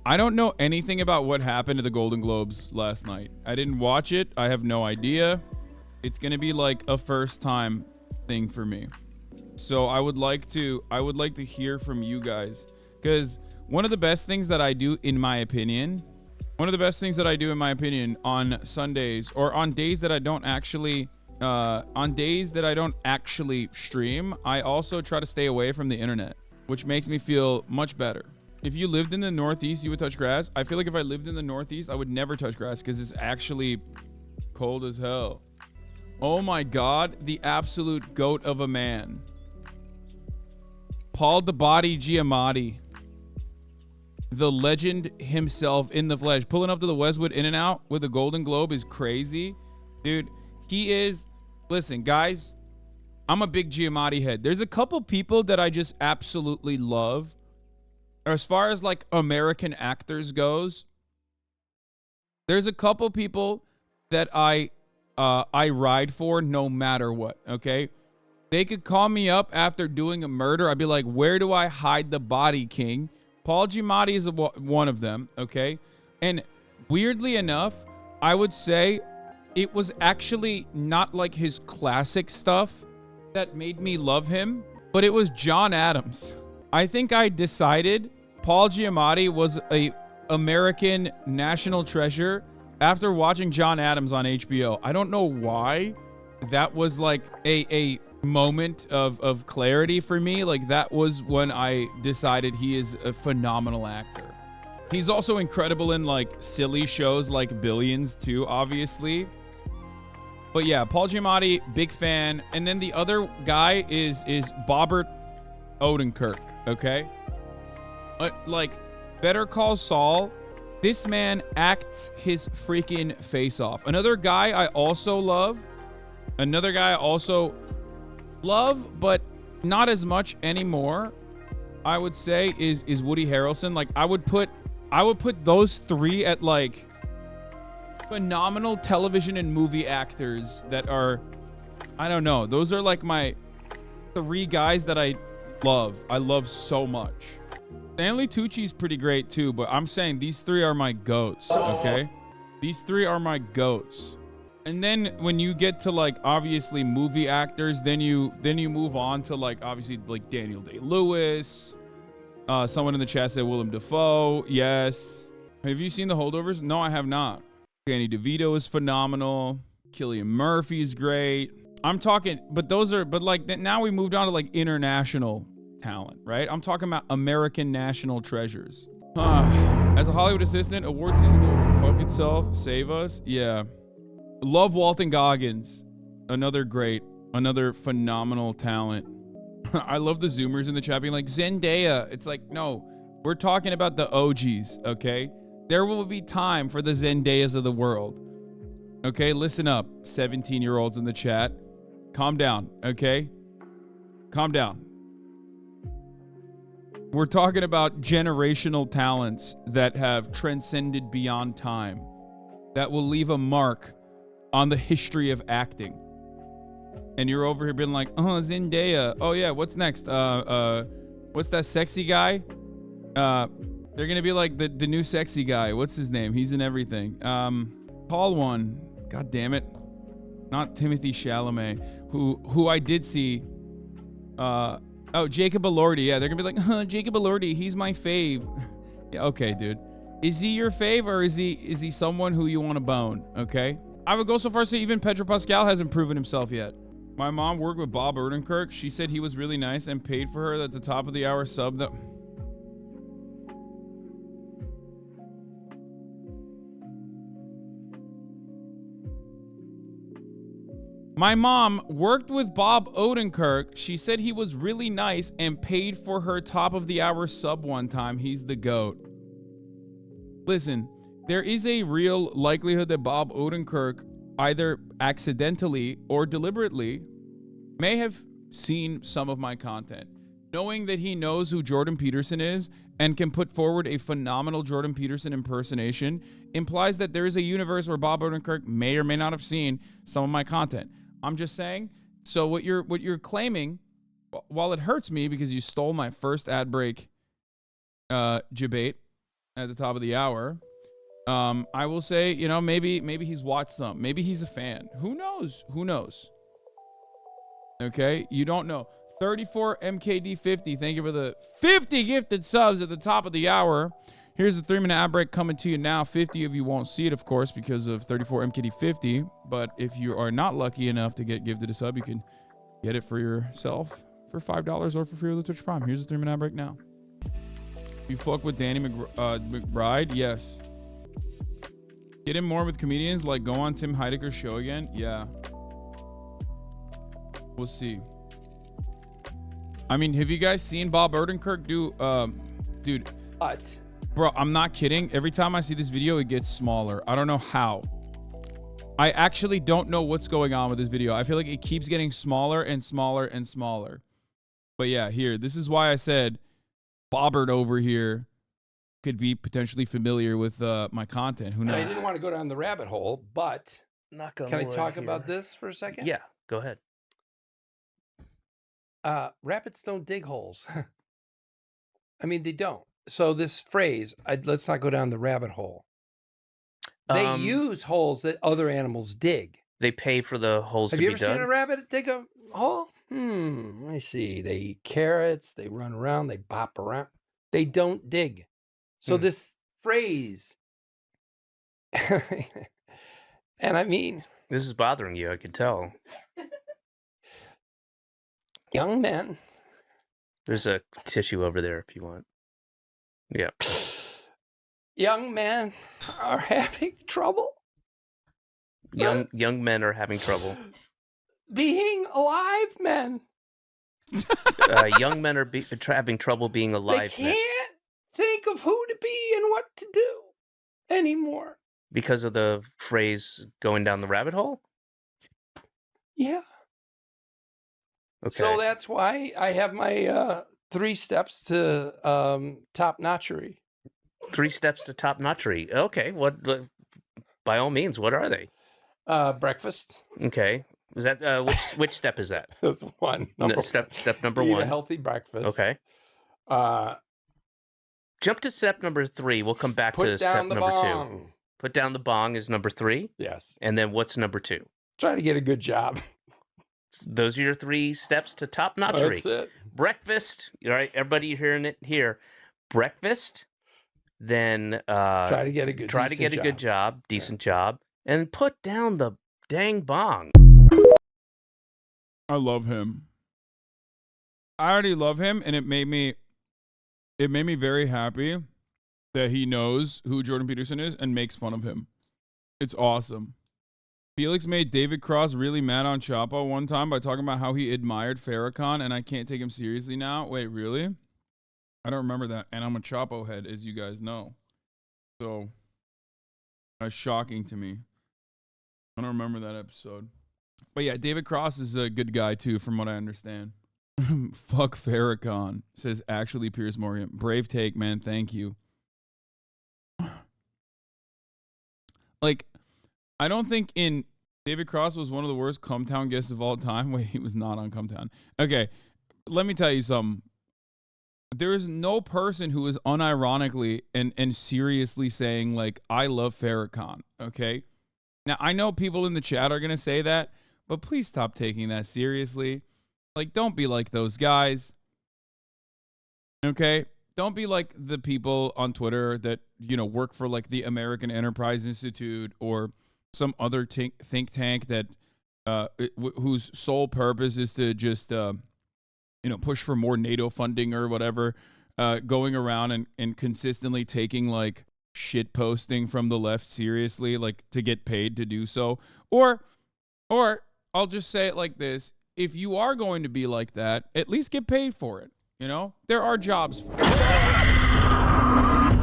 I don't know anything about what happened to the Golden Globes last night. I didn't watch it. I have no idea. It's going to be like a first time thing for me. So I would like to hear from you guys, because one of the best things that I do, in my opinion, on Sundays or on days that I don't actually stream, I also try to stay away from the internet, which makes me feel much better. If you lived in the Northeast, you would touch grass. I feel like if I lived in the Northeast, I would never touch grass because it's actually cold as hell. Oh my God, the absolute goat of a man. Paul the Body Giamatti. The legend himself in the flesh. Pulling up to the Westwood In-N-Out with a Golden Globe is crazy. Dude, he is... Listen, guys, I'm a big Giamatti head. There's a couple people that I just absolutely love. As far as like American actors goes, there's a couple people that I ride for no matter what, okay? They could call me up after doing a murder. I'd be like, where do I hide the body, king? Paul Giamatti is one of them, okay? And weirdly enough, I would say it was actually not like his classic stuff that made me love him, but it was John Adams. I think I decided Paul Giamatti was a American national treasure after watching John Adams on HBO. I don't know why. That was like a moment of clarity for me. Like, that was when I decided he is a phenomenal actor. He's also incredible in like silly shows like Billions too, obviously. But yeah, Paul Giamatti, big fan. And then the other guy is Bobbert Odenkirk, okay? Like, Better Call Saul, this man acts his freaking face off. Another guy I also love, but not as much anymore, I would say, is Woody Harrelson. Like, I would put those three at like phenomenal television and movie actors that are, I don't know, those are like my three guys that I love so much. Stanley Tucci's pretty great too, but I'm saying these three are my goats, okay? These three are my goats. And then when you get to like obviously movie actors, then you move on to like obviously like Daniel Day-Lewis. Someone in the chat said Willem Dafoe. Yes. Have you seen The Holdovers? No, I have not. Danny DeVito is phenomenal. Cillian Murphy is great. I'm talking, but now we moved on to like international talent, right? I'm talking about American national treasures. As a Hollywood assistant, award season will fuck itself, save us. Yeah. Love Walton Goggins. Another phenomenal talent. I love the Zoomers in the chat being like, Zendaya. It's like, no, we're talking about the OGs, okay? There will be time for the Zendayas of the world. Okay, listen up, 17-year-olds in the chat. Calm down, okay? Calm down. We're talking about generational talents that have transcended beyond time, that will leave a mark on the history of acting. And you're over here being like, oh, Zendaya. Oh yeah, what's next? What's that sexy guy? They're gonna be like the new sexy guy. What's his name? He's in everything. Tall one. God damn it. Not Timothy Chalamet, who I did see. Oh, Jacob Elordi. Yeah, they're gonna be like, huh, Jacob Elordi, he's my fave. Yeah, okay, dude. Is he your fave, or is he someone who you want to bone? Okay. I would go so far as to say even Pedro Pascal hasn't proven himself yet. My mom worked with Bob Odenkirk. She said he was really nice and paid for her at the top of the hour sub. That my mom worked with Bob Odenkirk. She said he was really nice and paid for her top of the hour sub one time. He's the GOAT. Listen, there is a real likelihood that Bob Odenkirk, either accidentally or deliberately, may have seen some of my content. Knowing that he knows who Jordan Peterson is and can put forward a phenomenal Jordan Peterson impersonation implies that there is a universe where Bob Odenkirk may or may not have seen some of my content. I'm just saying. So what you're claiming, while it hurts me because you stole my first ad break debate, at the top of the hour. I will say, you know, maybe he's watched some. Maybe he's a fan. Who knows? Who knows? Okay, you don't know. 34 MKD50. Thank you for the 50 gifted subs at the top of the hour. Here's the 3-minute ad break coming to you now. 50 of you won't see it, of course, because of 34 MKD50. But if you are not lucky enough to get gifted a sub, you can get it for yourself for $5 or for free with the Twitch Prime. Here's the 3-minute ad break now. You fuck with Danny McBride? Yes. Get in more with comedians, like go on Tim Heidecker's show again? Yeah. We'll see. I mean, have you guys seen Bob Odenkirk do, dude? What? Bro, I'm not kidding. Every time I see this video, it gets smaller. I don't know how. I actually don't know what's going on with this video. I feel like it keeps getting smaller and smaller and smaller. But yeah, here, this is why I said Bobbert over here could be potentially familiar with my content. Who knows? And I didn't want to go down the rabbit hole, but can I talk about this for a second? Yeah, go ahead. Rabbits don't dig holes. I mean, they don't. So this phrase, let's not go down the rabbit hole. They use holes that other animals dig. They pay for the holes to be dug. Have you ever seen a rabbit dig a hole? Let me see. They eat carrots. They run around. They bop around. They don't dig. So this phrase, and I mean... This is bothering you, I can tell. Young men. There's a tissue over there if you want. Yeah. Young men are having trouble. Young men are having trouble. Being alive men. Young men are having trouble being alive. They can't think of who to be and what to do anymore. Because of the phrase going down the rabbit hole? Yeah. Okay. So that's why I have my 3 steps to top-notchery. 3 steps to top-notchery. Okay. What? By all means, what are they? Breakfast. Okay. Is that which step is that? That's one. Step number Eat 1. a healthy breakfast. Okay. Jump to step number 3. We'll come back to step number 2. Put down the bong is number 3. Yes. And then what's number 2? Try to get a good job. Those are your 3 steps to top notchery. That's it. Breakfast. All right, everybody hearing it here. Breakfast. Then try to get a good job, decent job, and put down the dang bong. I love him. I already love him, and it made me very happy that he knows who Jordan Peterson is and makes fun of him. It's awesome. Felix made David Cross really mad on Chapo one time by talking about how he admired Farrakhan, and I can't take him seriously now. Wait, really? I don't remember that, and I'm a Chapo head, as you guys know. So, that's shocking to me. I don't remember that episode. But yeah, David Cross is a good guy, too, from what I understand. Fuck Farrakhan, says actually Piers Morgan. Brave take, man. Thank you. Like, I don't think David Cross was one of the worst Cumtown guests of all time. Wait, he was not on Cumtown. Okay, let me tell you something. There is no person who is unironically and seriously saying, like, I love Farrakhan, okay? Now, I know people in the chat are going to say that, but please stop taking that seriously. Like, don't be like those guys, okay? Don't be like the people on Twitter that, you know, work for, like, the American Enterprise Institute or some other think tank that whose sole purpose is to just push for more NATO funding or whatever, going around and consistently taking like shit posting from the left seriously, like to get paid to do so. Or I'll just say it like this: if you are going to be like that, at least get paid for it. You know, there are jobs for it.